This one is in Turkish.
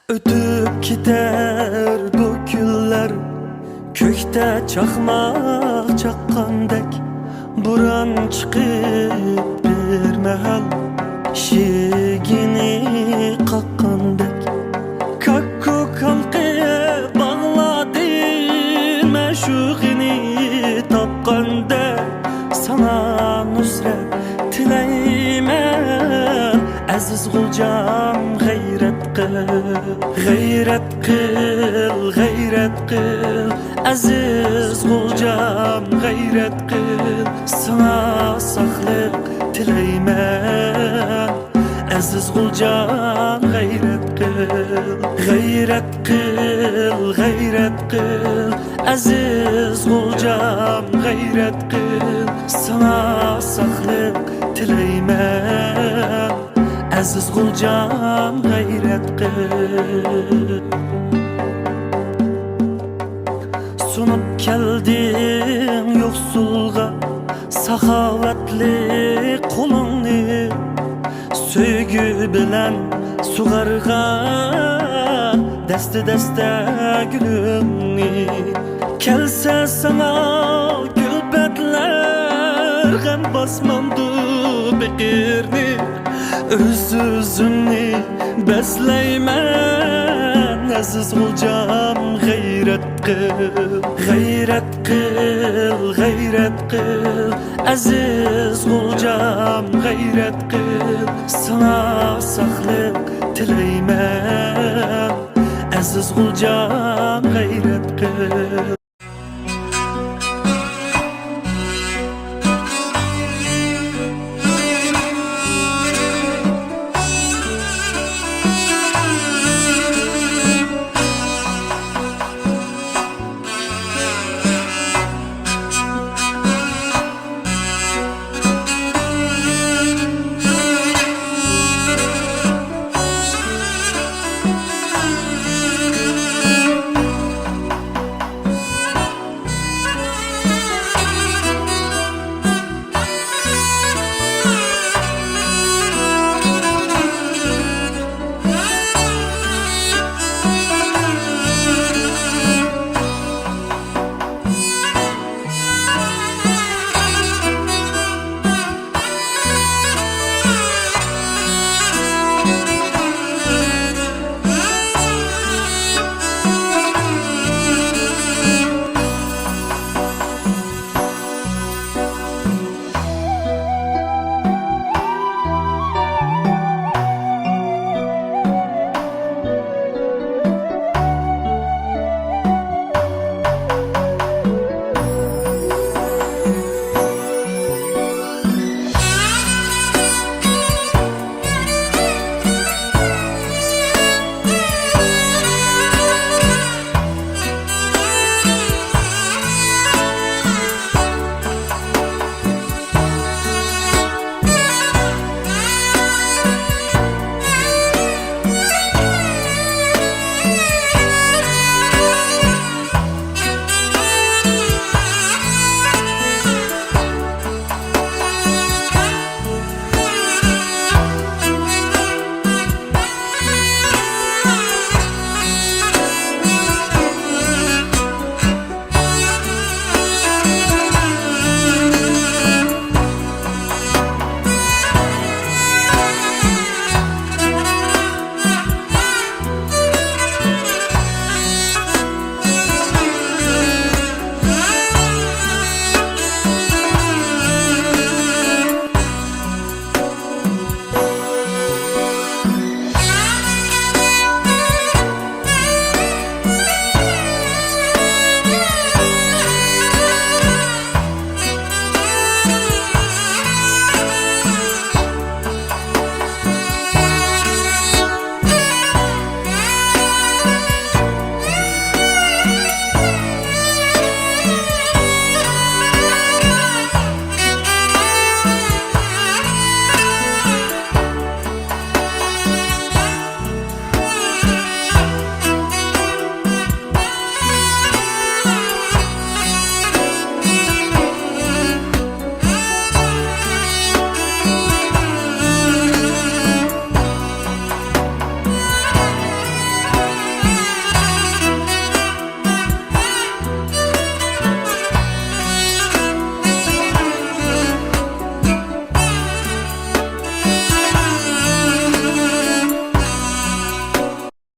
Ötüp gider bu günler, kökte çakmak çakkandek. Buran çıkıp bir mehal şigini kakkandek. Kakku kalkıp bağladı meşuğini tapkandek. Sana nusret tileymen aziz gulcam, gayret kıl, gayret kıl, gayret kıl. Aziz gulcam, gayret kıl. Sana sağlık tileymen aziz gulcam, gayret kıl, gayret kıl, gayret kıl. Aziz gulcam, gayret kıl. Sana sağlık tileymen aziz gulcam, gayret kıl. Sunup geldin yoksulga sahavetli kulunu, söygü bilen sugargan deste deste gülünü. Kelse sana gülbetler gam basmandı bekirni. Öz özünü besleymen aziz gulcam, gayret kıl, gayret kıl, gayret kıl. Aziz gulcam, gayret kıl. Sana sağlık tileymen aziz gulcam, gayret kıl.